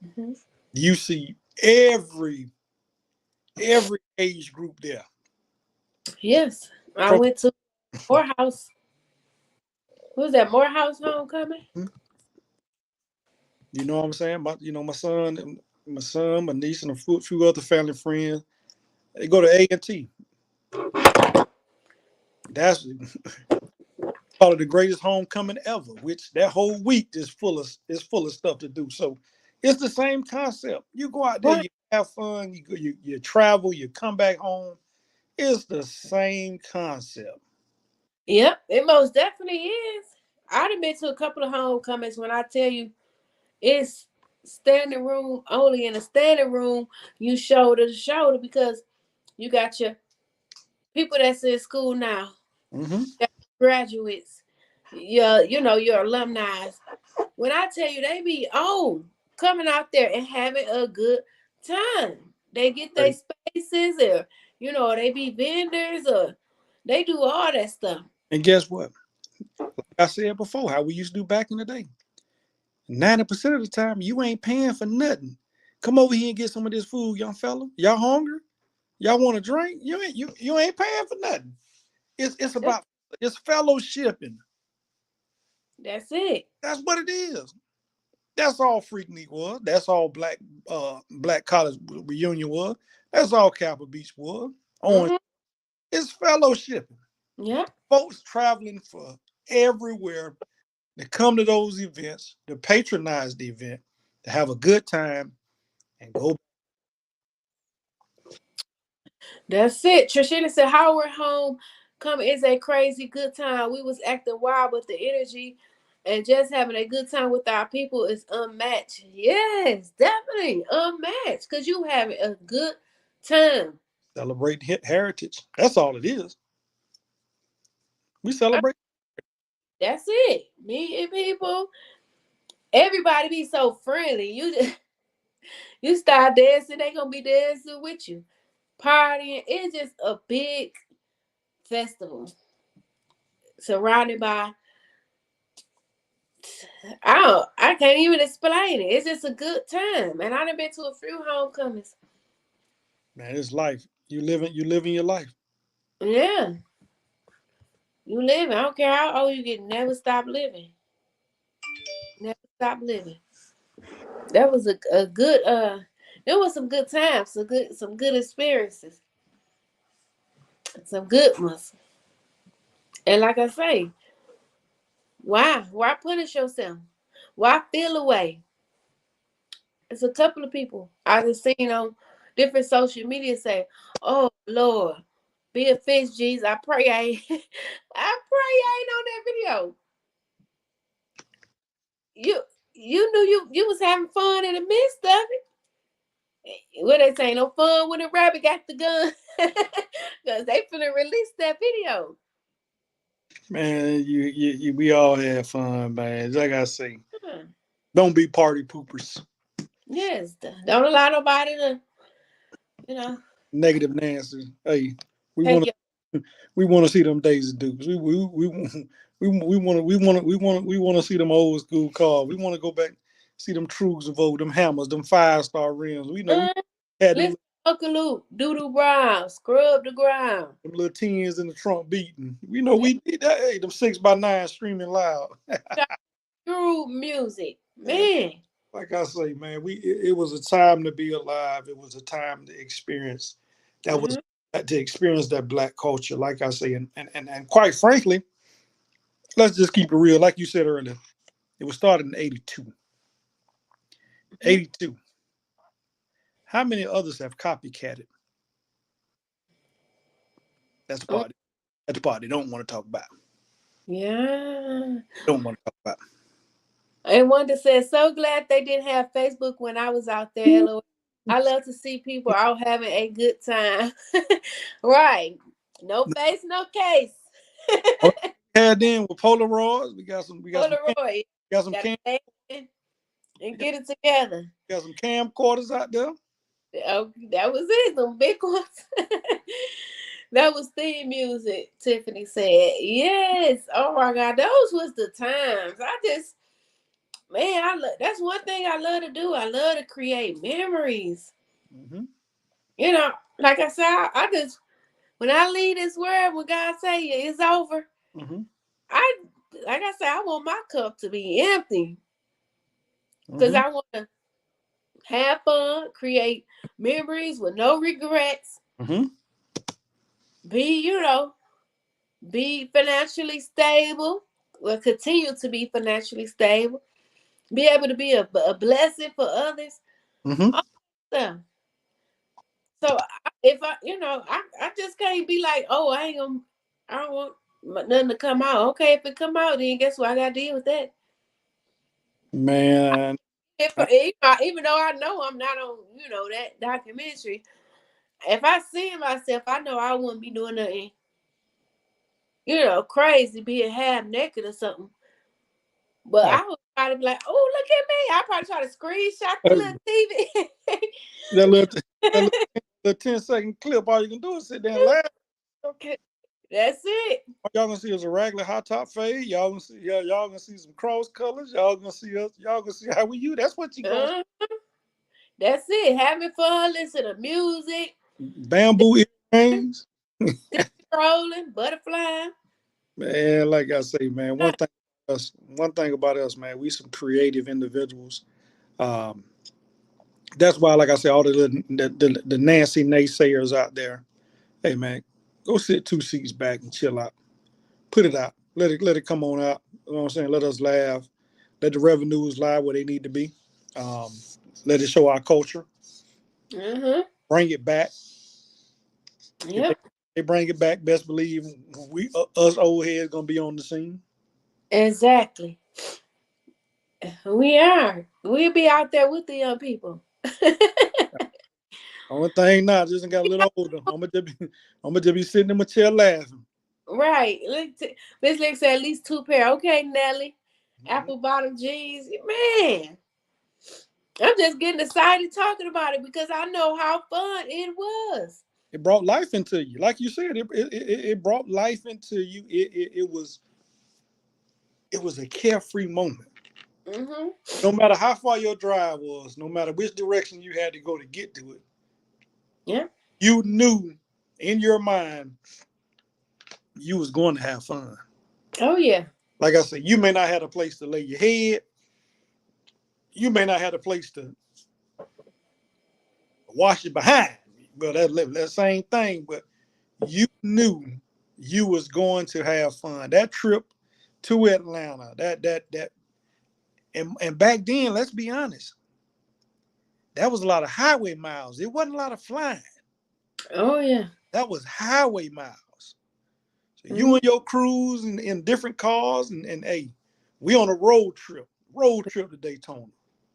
Mm-hmm. You see every age group there. Yes. I went to Morehouse. What was that? Morehouse homecoming? You know what I'm saying? My son, my niece, and a few other family friends. They go to A&T. That's probably the greatest homecoming ever. Which that whole week is full of stuff to do. So it's the same concept. You go out there, Right. you have fun, you travel, you come back home. It's the same concept. Yep. It most definitely is. I'd have been to a couple of homecomings when I tell you it's standing room only. In a standing room, you shoulder to shoulder because you got your people that's in school now, Hmm. graduates, your alumni. When I tell you they be coming out there and having a good time. They get their Right. spaces or they be vendors or they do all that stuff. And guess what? Like I said before, how we used to do back in the day. 90% of the time, you ain't paying for nothing. Come over here and get some of this food, young fella. Y'all hungry? Y'all want a drink? You ain't paying for nothing. It's Yep, about it's fellowshipping. that's it. That's what it is. That's all Freaknik was. That's all Black College Reunion was. That's all Kappa Beach was. On Mm-hmm. it's fellowshipping. Yep. Folks traveling for everywhere to come to those events, to patronize the event, to have a good time and go. That's it. Trishina said Howard home come is a crazy good time. We was acting wild, but the energy and just having a good time with our people is unmatched. Yes, definitely unmatched. Cause you having a good time. Celebrate heritage. That's all it is. We celebrate. That's it. Meeting people. Everybody be so friendly. You just you start dancing, they gonna be dancing with you. Partying. It's just a big festival surrounded by I can't even explain it. It's just a good time. And I done been to a few homecomings. Man, it's life. You living your life. Yeah. You living. I don't care how old you get. Never stop living. Never stop living. That was a good there was some good times, some good experiences. Some good ones. And like I say, why? Why punish yourself? Why feel away? It's a couple of people I just seen on different social media say, "Oh Lord, be a fish, Jesus. I pray I ain't, I pray I ain't on that video." You you knew you was having fun in the midst of it. What they say, no fun when a rabbit got the gun, because they finna release that video. Man, we all have fun, man. Like I say, Hmm. don't be party poopers. Yes, don't allow nobody to, you know, Negative Nancy. Hey, we take want your. to we want to see them Daisy Dukes. We want to see them old school cars. We want to go back see them Trues of old, them Hammers, them 5-star rims. We know we Uh, had Listen, Uncle Luke, Doodoo Brown, scrub the ground. them little tens in the trunk beating. We know we did that. Hey, them 6x9 screaming loud. Screw music, Man, man. like I say, man, it was a time to be alive. It was a time to experience that was Hmm. to experience that black culture. Like I say, and quite frankly, let's just keep it real. Like you said earlier, it was started in 82. 82. How many others have copycatted? That's the part. That's the part they don't want to talk about. Yeah. Don't want to talk about. And Wanda said, so glad they didn't have Facebook when I was out there. LOL. I love to see people out having a good time. Right. No face, no case. Had in with Polaroids. Polaroid. Got some Gotta cam stay in we and got, get it together. got some camcorders out there. Oh, that was it. Some big ones. That was theme music, Tiffany said. Yes. Oh my God. Those was the times. I just, man, that's one thing I love to do. I love to create memories. Hmm. You know, like I said, I just, when I leave this world, when God say it's over, Hmm. I, like I said, I want my cup to be empty because Hmm. I want to have fun, create memories with no regrets, Hmm. be, be financially stable, will continue to be financially stable, be able to be a blessing for others. Hmm. All that stuff. So if I just can't be like, oh, I don't want nothing to come out. Okay, if it come out, then guess what? I got to deal with that. Man, Even though I know I'm not on, that documentary, if I see myself, I know I wouldn't be doing nothing, crazy, being half naked or something. But I, I would probably be like, oh, look at me. I probably try to screenshot the little TV. that little that little 10-second clip, all you can do is sit there and laugh. Okay, that's it. All y'all gonna see is a regular hot top fade. Y'all gonna see some cross colors. Y'all gonna see us. Y'all gonna see how we you. That's what you gonna see. Uh, that's it. Having fun, listen to music, Bamboo earrings. rolling, butterfly. Man, like I say, man, one thing about us, man, we some creative individuals. Um, that's why, like I say, all the Nancy naysayers out there, hey man, go sit 2 seats back and chill out. Put it out. Let it come on out. You know what I'm saying? Let us laugh. Let the revenues lie where they need to be. Um, let it show our culture. Mm-hmm. Bring it back. If Yep. they bring it back, best believe we us old heads gonna be on the scene. Exactly. We are. We'll be out there with the young people. Only thing now, just got a little older. I'm gonna just be sitting in my chair laughing. Right. Miss Lick said at least two pair. Okay, Nelly. Mhm. Apple bottom jeans. Man, I'm just getting excited talking about it because I know how fun it was. It brought life into you, like you said. It brought life into you. It was a carefree moment. Mm-hmm. No matter how far your drive was, no matter which direction you had to go to get to it, Yeah. you knew in your mind you was going to have fun. Oh, yeah. Like I said, you may not have a place to lay your head. You may not have a place to wash it behind. Well, that same thing, but you knew you was going to have fun. That trip to Atlanta, that and back then, let's be honest, That was a lot of highway miles. It wasn't a lot of flying. Oh yeah. That was highway miles. So you Mm. and your crews in different cars, and hey, we on a road trip to Daytona.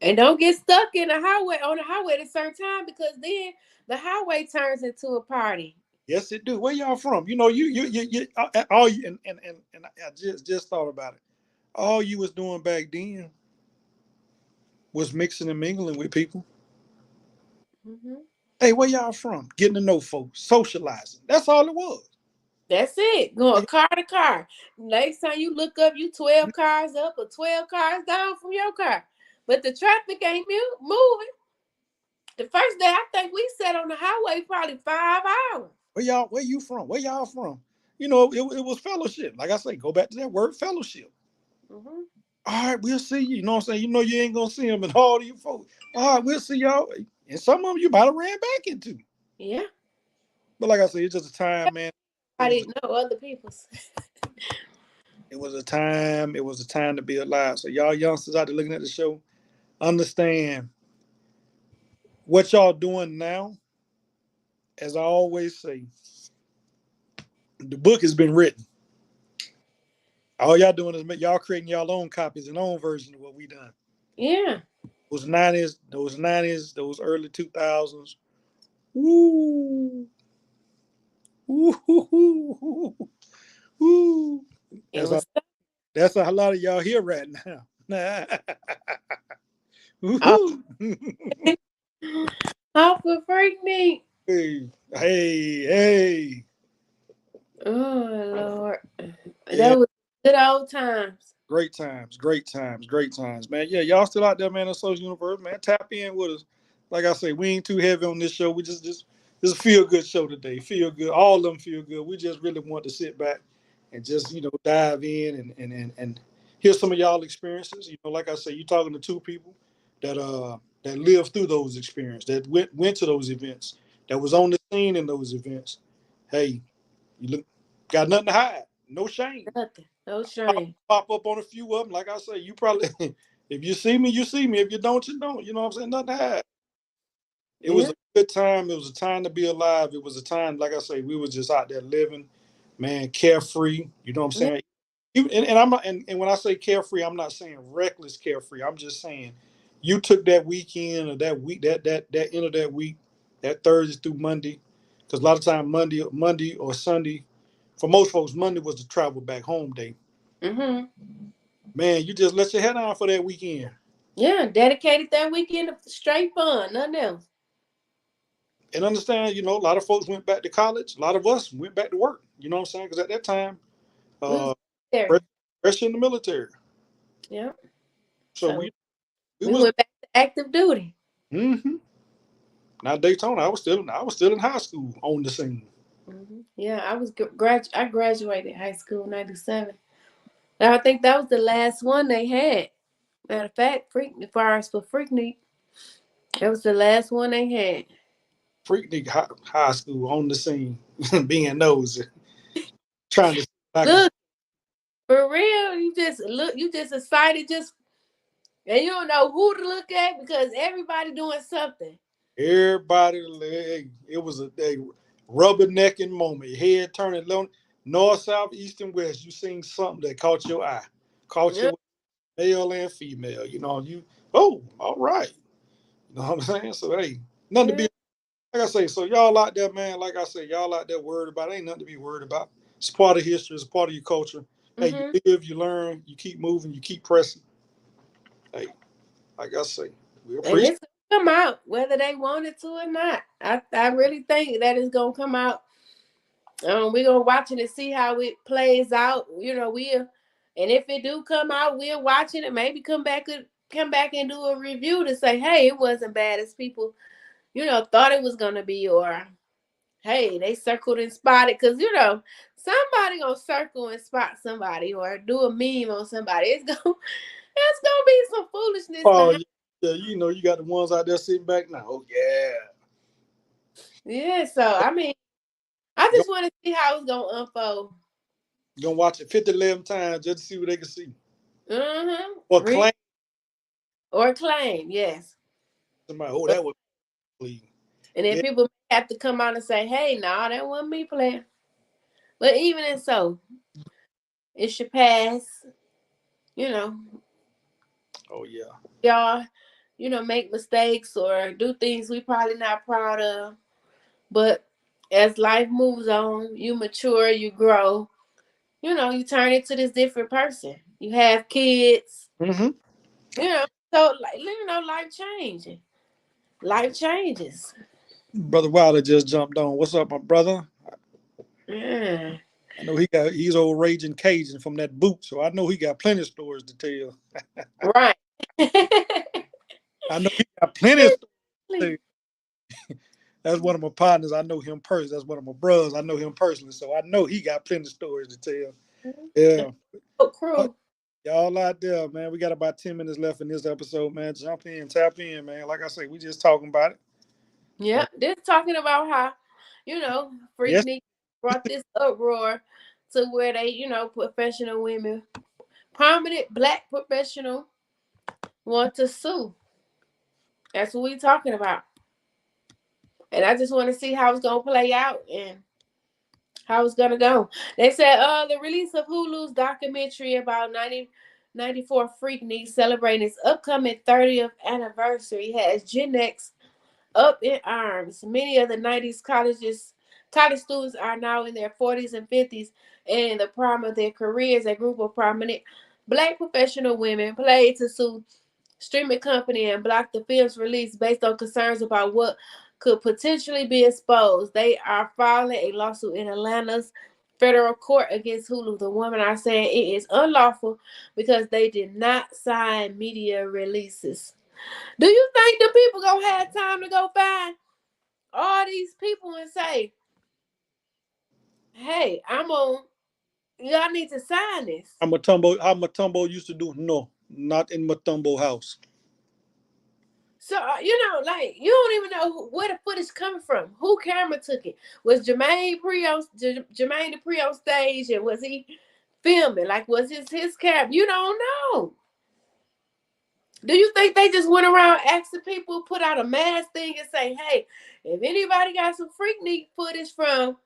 And don't get stuck in the highway on the highway at a certain time because then the highway turns into a party. Yes, it do. Where y'all from? All you and I just thought about it. All you was doing back then was mixing and mingling with people. Hmm. Hey, where y'all from? Getting to know folks, socializing. That's all it was. That's it. Going car to car. Next time you look up, you 12 cars up or 12 cars down from your car. But the traffic ain't moving. The first day, I think we sat on the highway probably 5 hours. Where you from? Where y'all from? It was fellowship. Like I say, go back to that word fellowship. Hmm. All right, we'll see you. You know what I'm saying? You ain't gonna see them and all of you folks. All right, we'll see y'all. And some of them you might have ran back into. Yeah. But like I said, it's just a time, man. It I was didn't know other people's. it was a time. It was a time to be alive. So y'all youngsters out there looking at the show, understand what y'all doing now. As I always say, the book has been written. All y'all doing is y'all creating y'all own copies and own version of what we done. Yeah. Those early 2000s. Woo, woo, woo, woo, woo. It That's a, was that's a lot of y'all here right now. oh, Woo-hoo. off of Freaknik. Hey, hey, hey. Oh Lord. Yeah, That was good old times. great times, great times, great times, man. Yeah, y'all still out there, man, in the social universe, man. Tap in with us. Like I say, we ain't too heavy on this show. We just this a feel good show today. Feel good. All of them feel good. We just really want to sit back and just, dive in and hear some of y'all experiences. Like I say, you talking to two people that lived through those experiences, that went to those events, that was on the scene in those events. Hey, you look got nothing to hide. No shame. Nothing. No shame. Pop up on a few of them. Like I say, you probably, if you see me, you see me. If you don't, you don't. You know what I'm saying? Nothing to hide. It was Yeah. a good time. It was a time to be alive. It was a time, like I say, we was just out there living, man, carefree. You know what I'm Yeah. saying? And I'm not, and when I say carefree, I'm not saying reckless carefree. I'm just saying you took that weekend or that week, that end of that week, that Thursday through Monday, because a lot of time Monday or Sunday, for most folks, Monday was the travel back home day. Mm-hmm. Man, you just let your head down for that weekend. Yeah. Dedicated that weekend to straight fun. Nothing else. And understand, a lot of folks went back to college. A lot of us went back to work. You know what I'm saying? Because at that time, We was uh, fresh, there. fresh in the military. Yeah. So So we we was went back to active duty. mm-hmm. Now Daytona. I was still in high school on the scene. Yeah, I was I graduated high school in '97. And I think that was the last one they had. Matter of fact, as far as for Freaknik, that was the last one they had. Freaknik high school on the scene, being nosy, trying to see if I can. Look, for real, you just look, you just excited, just and you don't know who to look at because everybody doing something. Everybody, it was a rubbernecking moment. Your head turning north, south, east, and west. You seen something that caught your eye, caught Yeah. your male and female. Oh, all right. You know what I'm saying? So hey, nothing to Yeah. be like I say. So y'all out there, man. Like I say, y'all out there worried about. Ain't nothing to be worried about. It's part of history. It's part of your culture. Hey, Hmm. you live, you learn, you keep moving, you keep pressing. Hey, like I say, we And appreciate. it's gonna come out whether they want it to or not. I really think that it's gonna come out. We're gonna watch it and see how it plays out. And if it do come out, we'll watch it and maybe come back and do a review to say, hey, it wasn't bad as people, thought it was gonna be, or hey, they circled and spotted, because somebody gonna circle and spot somebody or do a meme on somebody. It's gonna be some foolishness Oh behind. yeah, yeah. You got the ones out there sitting back now. Oh yeah. Yeah, so I mean, I Go, just want to see how it's gonna unfold. gonna watch it 50, 11 times just to see what they can see Mm-hmm. or claim. Or claim, yes. Somebody, oh, that was please. And then Yeah. people have to come out and say, hey, nah, that wasn't me playing. But even and so, it should pass. You know, Oh yeah. y'all, make mistakes or do things we probably not proud of. But as life moves on, you mature, you grow, you turn into this different person. You have kids, Mm-hmm. you know, so like life changing. Life changes. Brother Wilder just jumped on. What's up, my brother? Yeah. I know he's old raging Cajun from that boot, so I know he got plenty of stories to tell. Right. I know he got plenty of stories to tell. That's one of my partners. I know him personally. That's one of my brothers. I know him personally, so I know he got plenty of stories to tell. Yeah. Oh, But crew. y'all out there, man. We got about 10 minutes left in this episode, man. Jump in, tap in, man. Like I say, we just talking about it. Yeah, So just talking about how, yes, Freaknik brought this uproar to where they, professional women, prominent black professional, want to sue. That's what we talking about. And I just want to see how it's gonna play out and how it's gonna go. They said the release of Hulu's documentary about 1994 Freaknik celebrating its upcoming 30th anniversary has Gen X up in arms. Many of the 90s college students are now in their 40s and 50s and in the prime of their careers. A group of prominent black professional women played to sue streaming company and block the film's release based on concerns about what could potentially be exposed. They are filing a lawsuit in Atlanta's federal court against Hulu. The women are saying it is unlawful because they did not sign media releases. Do you think the people gonna have time to go find all these people and say, "Hey, y'all need to sign this"? how Matumbo used to do. No, not in Matumbo house. So like you don't even know where the footage coming from. Who camera took it? Was Jermaine Dupri on stage and was he filming? Like was his camera? You don't know. Do you think they just went around asking people, put out a mass thing and say, "Hey, if anybody got some Freaknik footage from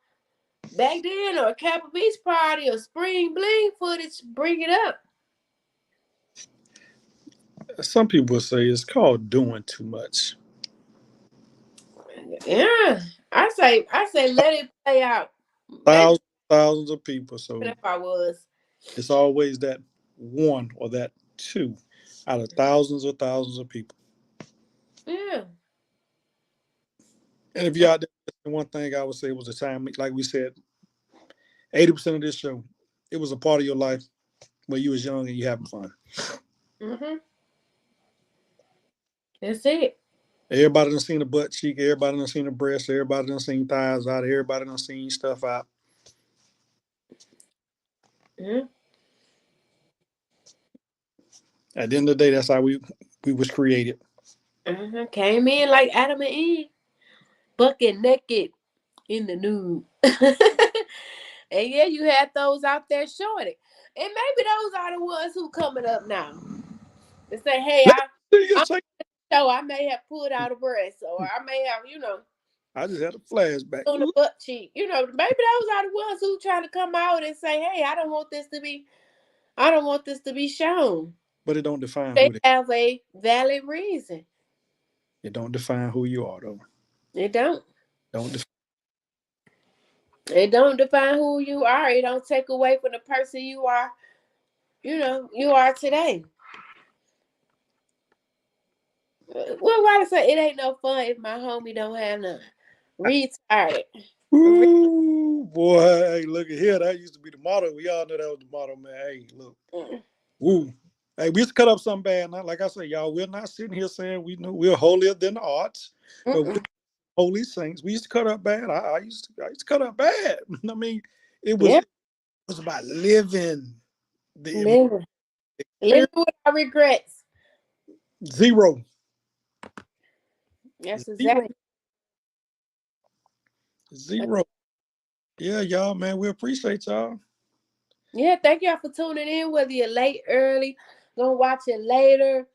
back then or Kappa Beach Party or Spring Bling footage, bring it up"? Some people say it's called doing too much. Yeah, I say let it play out. Maybe Thousands of people. So if I was. it's always that one or that two out of thousands or thousands of people. Yeah. And if you're out there, one thing I would say was the time, like we said, 80% of this show, it was a part of your life when you was young and you having fun. Mhm. That's it. Everybody done seen a butt cheek. Everybody done seen a breast. Everybody done seen thighs out. Everybody done seen stuff out. Mhm. At the end of the day, that's how we was created. Mhm. Came in like Adam and Eve, bucket naked in the nude. And yeah, you had those out there showing it. And maybe those are the ones who coming up now. They say, "Hey, I'm show I may have pulled out a breast, or I may have, I just had a flashback. on the Ooh, butt cheek." Maybe those are the ones who trying to come out and say, "Hey, I don't want this to be shown." but it don't define They who they. have a valid reason. It don't define who you are though. It don't. Don't It don't define who you are. It don't take away from the person you are. You are today. Well, why to say it ain't no fun if my homie don't have none? Retarded. Ooh, boy, hey, look at here. That used to be the motto. We all know that was the motto, man. Hey, look. Woo. Hey, we used to cut up something bad. Now, like I said, y'all, we're not sitting here saying we know we're holier than the arts, but we're Mm-mm. holy saints. We used to cut up bad. I used to cut up bad. I mean, it was Yep. it was about living the Living. Living experience. without regrets. Zero. That's Zero. exactly. Zero. Yeah, y'all, man. We appreciate y'all. Yeah, thank y'all for tuning in, whether you're late, early, gonna watch it later.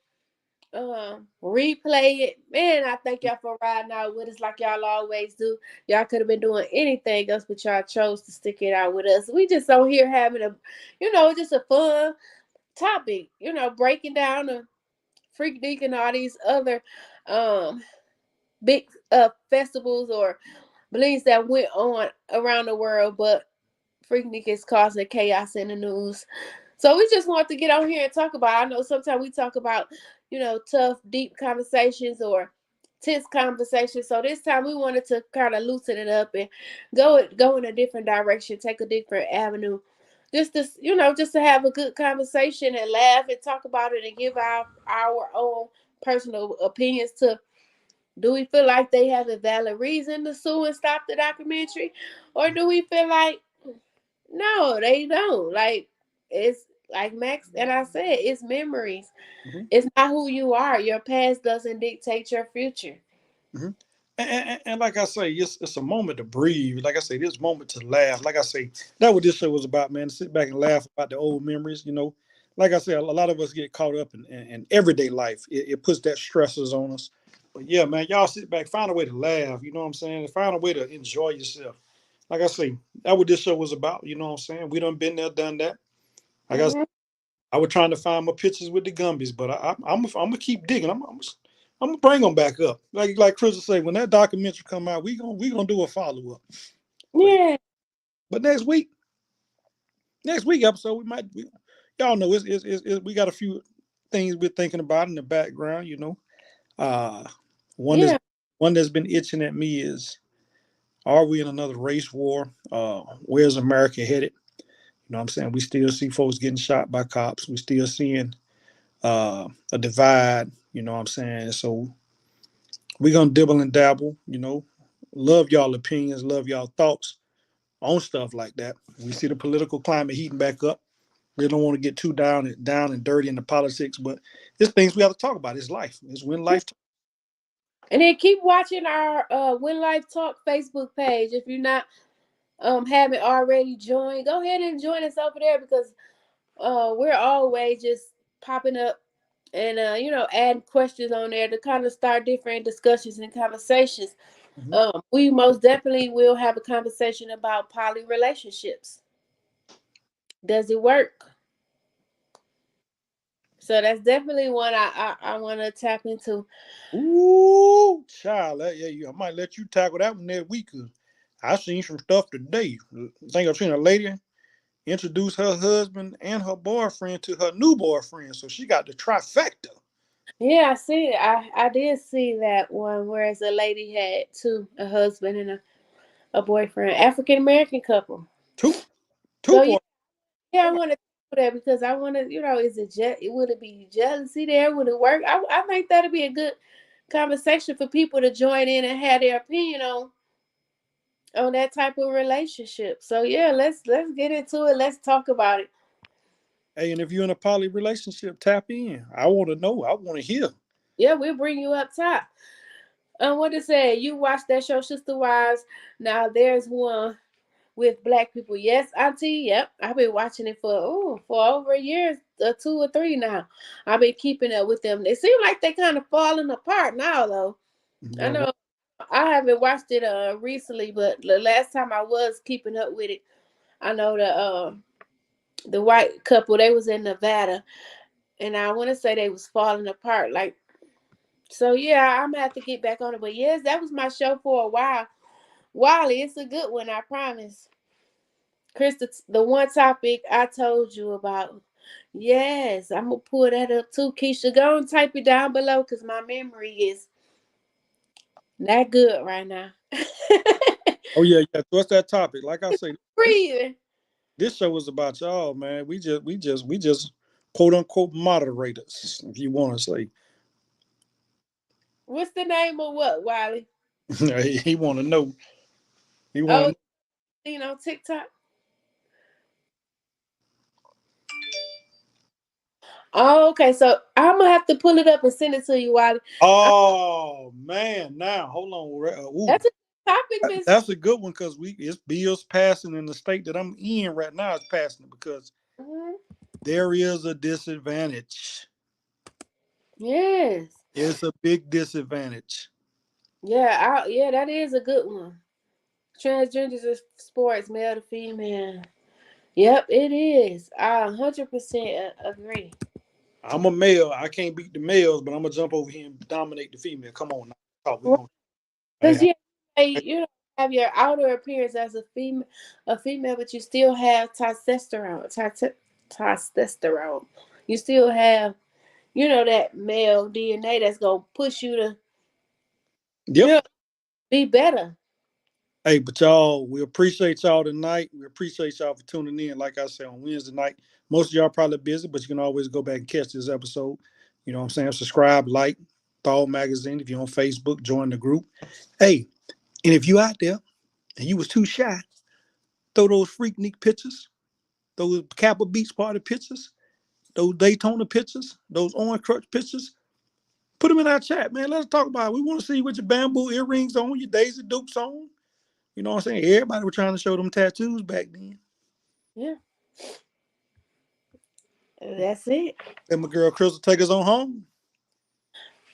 replay it. Man, I thank y'all for riding out with us like y'all always do. Y'all could have been doing anything else, but y'all chose to stick it out with us. We just on here having a, just a fun topic. Breaking down the Freaknik and all these other um big festivals or blings that went on around the world, but Freaknik is causing chaos in the news. So we just want to get on here and talk about. I know sometimes we talk about, tough, deep conversations or tense conversations. So this time we wanted to kind of loosen it up and go in a different direction, take a different avenue. Just to have a good conversation and laugh and talk about it and give our own personal opinions to, do we feel like they have a valid reason to sue and stop the documentary? Or do we feel like, no, they don't? Like, it's like Max and I said, it's memories. Mm-hmm. It's not who you are. Your past doesn't dictate your future. Mm-hmm. And like I say, it's a moment to breathe. Like I say, this moment to laugh. Like I say, that what this show was about, man. To sit back and laugh about the old memories. Like I said, a lot of us get caught up in everyday life. It puts that stressors on us. But yeah, man, y'all sit back, find a way to laugh. You know what I'm saying? Find a way to enjoy yourself. Like I say, that what this show was about. You know what I'm saying? We done been there, done that. Like Hmm. I was trying to find my pictures with the Gumbies, but I'm gonna keep digging. I'm gonna bring them back up. Like Chris say, when that documentary come out, we gonna do a follow up. But Yeah, but next week episode y'all know we got a few things we're thinking about in the background. Uh, one that's yeah. one that's been itching at me is, are we in another race war? Where's America headed? You know what I'm saying? We still see folks getting shot by cops. We still seeing a divide. You know what I'm saying? So we're gonna dibble and dabble. Love y'all opinions, love y'all thoughts on stuff like that. We see the political climate heating back up. We don't want to get too down and dirty in the politics, but it's things we have to talk about. It's life. It's when life. And then keep watching our When Life Talk Facebook page. If you're not haven't already joined, go ahead and join us over there because we're always just popping up and adding questions on there to kind of start different discussions and conversations. Mhm. We most definitely will have a conversation about poly relationships. Does it work? So that's definitely one I want to tap into. Ooh, child, I might let you tackle that one next week. 'Cause I seen some stuff today. I think I've seen a lady introduce her husband and her boyfriend to her new boyfriend, so she got the trifecta. Yeah, I see it. I did see that one, whereas a lady had two, a husband and a boyfriend, African American couple. Two, two So boy. yeah, I Oh my, want to do that because I want to, is would it be jealousy there? Would it work? I think that'd be a good conversation for people to join in and have their opinion on that type of relationship. So yeah, let's get into it. Let's talk about it. hey, and if you're in a poly relationship, tap in. I want to know. I want to hear. Yeah, we'll bring you up top. What to say? You watch that show, Sister Wives. Now there's one with black people. Yes, Auntie. Yep, I've been watching it for over a year, 2 or 3 now. I've been keeping up with them. It seems like they kind of falling apart now, though. I Yeah, know I haven't watched it recently, but the last time I was keeping up with it, I know the white couple, they was in Nevada, and I want to say they was falling apart. Like, so yeah, I'm gonna have to get back on it. But yes, that was my show for a while. Wally, it's a good one, I promise. Chris, the one topic I told you about. Yes, I'm gonna pull that up too. Keisha, go and type it down below because my memory is not good right now. oh yeah, yeah. So what's that topic? Like I say, this Breathing. this show is about y'all, man. We just quote unquote moderators, if you want to say. What's the name of what, Wiley? he want to know. He want Oh, to. TikTok. Oh, okay. So I'm gonna have to pull it up and send it to you, Wiley. I, Oh man, now hold on. Ooh, that's a topic, Miss. that's a good one because it's bills passing in the state that I'm in right now. It's passing it because Mhm. there is a disadvantage. Yes. It's a big disadvantage. Yeah, yeah, that is a good one. Transgenders in sports, male to female. Yep, it is. I 100% agree. I'm a male. I can't beat the males, but I'm gonna jump over here and dominate the female. Come on, now. Talk. We gonna. Because Hey, yeah, you don't have your outer appearance as a female, but you still have testosterone. You still have, that male DNA that's gonna push you to, you yep. know, be better. Hey, but y'all, we appreciate y'all tonight. We appreciate y'all for tuning in. Like I said, on Wednesday night, most of y'all probably busy, but you can always go back and catch this episode. You know what I'm saying? Subscribe, like Thawed Magazine. If you're on Facebook, join the group. Hey, and if you out there and you was too shy, throw those Freaknik pictures, those Kappa Beach Party pictures, those Daytona pictures, those Orange Crutch pictures. Put them in our chat, man. Let's talk about it. We want to see you with your bamboo earrings on, your Daisy Dukes on. You know what I'm saying? Everybody was trying to show them tattoos back then. Yeah, that's it. Let my girl Crystal take us on home.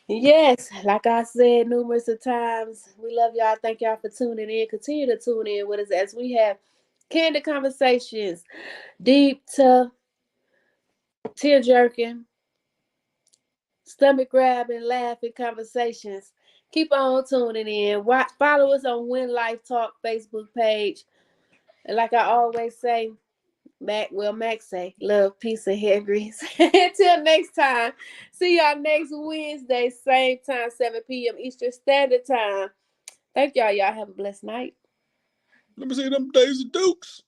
Yes, like I said numerous of times, we love y'all. Thank y'all for tuning in. Continue to tune in with us as we have candid conversations, deep, tough, tear jerking, stomach grabbing, laughing conversations. Keep on tuning in. Follow us on When Life Talk Facebook page. And like I always say, Mac say, love, peace, and hair grease. Until next time, see y'all next Wednesday, same time, 7 p.m. Eastern Standard Time. Thank y'all. Y'all have a blessed night. Let me see them Daisy Dukes.